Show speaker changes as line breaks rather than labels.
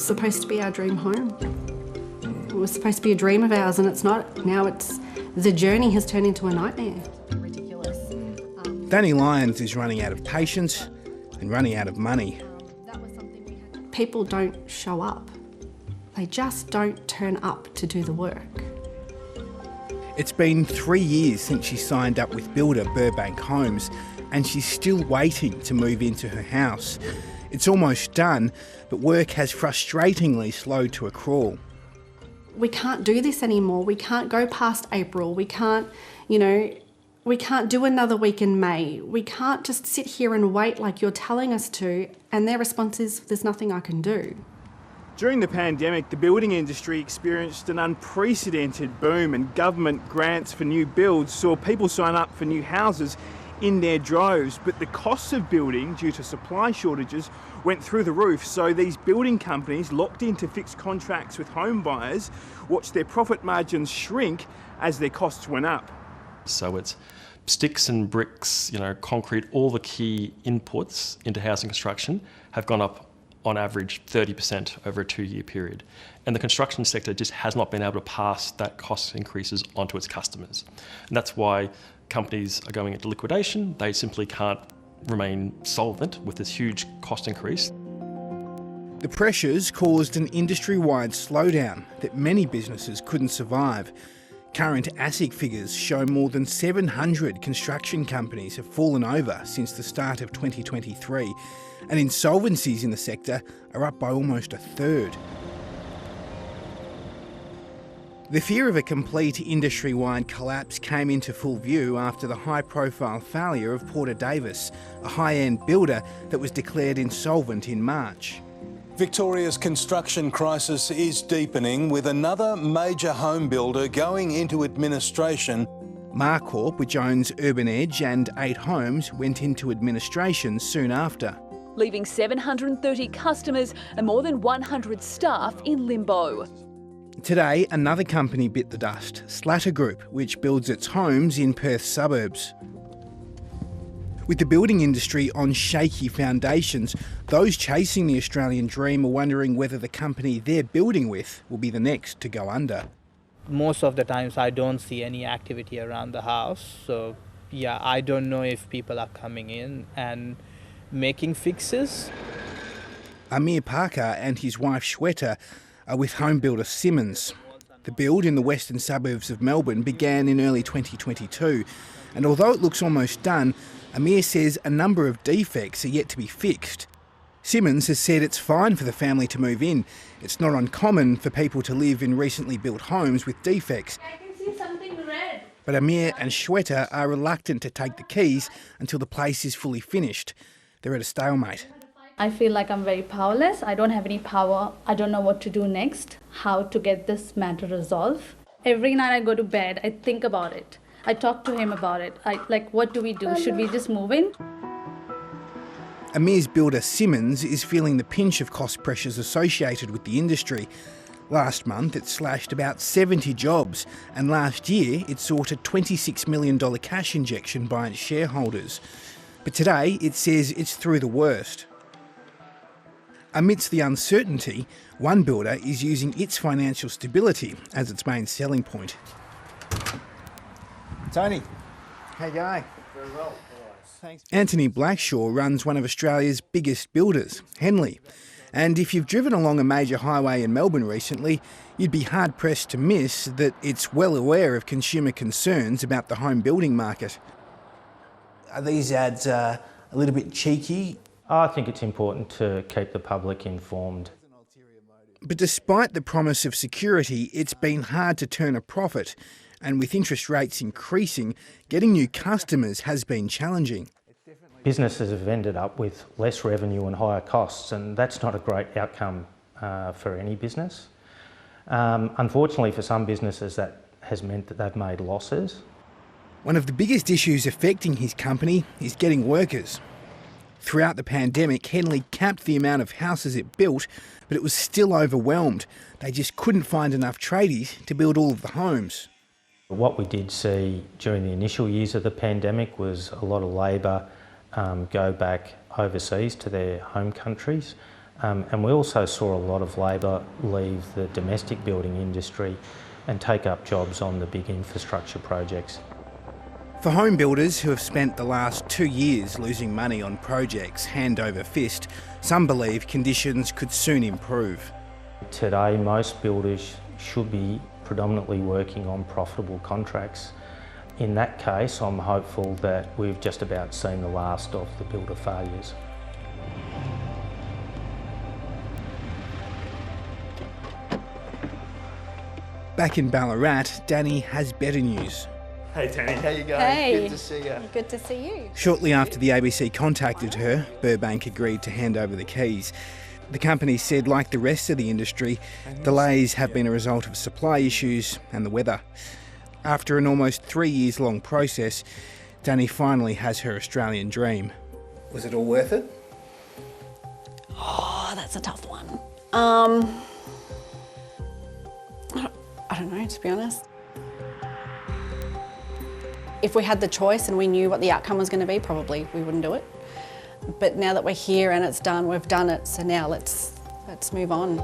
supposed to be our dream home. It was supposed to be a dream of ours, and it's not. Now the journey has turned into a nightmare. Ridiculous.
Danny Lyons is running out of patience and running out of money.
People don't show up. They just don't turn up to do the work.
It's been 3 years since she signed up with builder Burbank Homes, and she's still waiting to move into her house. It's almost done, but work has frustratingly slowed to a crawl.
We can't do this anymore. We can't go past April. We can't, we can't do another week in May. We can't just sit here and wait like you're telling us to, and their response is, there's nothing I can do.
During the pandemic, the building industry experienced an unprecedented boom, and government grants for new builds saw people sign up for new houses in their droves. But the costs of building, due to supply shortages, went through the roof. So these building companies, locked into fixed contracts with home buyers, watched their profit margins shrink as their costs went up.
So it's sticks and bricks, concrete, all the key inputs into housing construction have gone up on average 30% over a 2-year period. And the construction sector just has not been able to pass that cost increases onto its customers. And that's why companies are going into liquidation. They simply can't remain solvent with this huge cost increase.
The pressures caused an industry-wide slowdown that many businesses couldn't survive. Current ASIC figures show more than 700 construction companies have fallen over since the start of 2023, and insolvencies in the sector are up by almost a third. The fear of a complete industry-wide collapse came into full view after the high-profile failure of Porter Davis, a high-end builder that was declared insolvent in March.
Victoria's construction crisis is deepening, with another major home builder going into administration.
Marcorp, which owns Urban Edge and 8 homes, went into administration soon after,
leaving 730 customers and more than 100 staff in limbo.
Today, another company bit the dust, Slatter Group, which builds its homes in Perth's suburbs. With the building industry on shaky foundations, those chasing the Australian dream are wondering whether the company they're building with will be the next to go under.
Most of the times I don't see any activity around the house, so yeah, I don't know if people are coming in and making fixes.
Amir Parker and his wife Shweta are with home builder Simmons. The build in the western suburbs of Melbourne began in early 2022, and although it looks almost done, Amir says a number of defects are yet to be fixed. Simmons has said it's fine for the family to move in. It's not uncommon for people to live in recently built homes with defects.
I can see something red.
But Amir and Shweta are reluctant to take the keys until the place is fully finished. They're at a stalemate.
I feel like I'm very powerless. I don't have any power. I don't know what to do next, how to get this matter resolved. Every night I go to bed, I think about it. I talk to him about it. What do we do? Should we just move in?
Amir's builder Simmons is feeling the pinch of cost pressures associated with the industry. Last month it slashed about 70 jobs, and last year it sought a $26 million cash injection by its shareholders. But today it says it's through the worst. Amidst the uncertainty, one builder is using its financial stability as its main selling point. Tony, how you going?
Very well.
Thanks. Anthony Blackshaw runs one of Australia's biggest builders, Henley. And if you've driven along a major highway in Melbourne recently, you'd be hard-pressed to miss that it's well aware of consumer concerns about the home building market. Are these ads a little bit cheeky?
I think it's important to keep the public informed.
But despite the promise of security, it's been hard to turn a profit. And with interest rates increasing, getting new customers has been challenging.
Businesses have ended up with less revenue and higher costs, and that's not a great outcome for any business. Unfortunately for some businesses, that has meant that they've made losses.
One of the biggest issues affecting his company is getting workers. Throughout the pandemic, Henley capped the amount of houses it built, but it was still overwhelmed. They just couldn't find enough tradies to build all of the homes.
What we did see during the initial years of the pandemic was a lot of labour go back overseas to their home countries, And we also saw a lot of labour leave the domestic building industry and take up jobs on the big infrastructure projects.
For home builders who have spent the last 2 years losing money on projects hand over fist, some believe conditions could soon improve.
Today, most builders should be predominantly working on profitable contracts. In that case, I'm hopeful that we've just about seen the last of the builder failures.
Back in Ballarat, Danny has better news.
Hey Danny, how you going?
Hey.
Good to see you.
Good to see you.
Shortly after the ABC contacted her, Burbank agreed to hand over the keys. The company said, like the rest of the industry, delays have been a result of supply issues and the weather. After an almost 3 years long process, Danny finally has her Australian dream. Was it all worth it?
Oh, that's a tough one. I don't know, to be honest. If we had the choice and we knew what the outcome was going to be, probably we wouldn't do it. But now that we're here and it's done, we've done it, so now let's move on.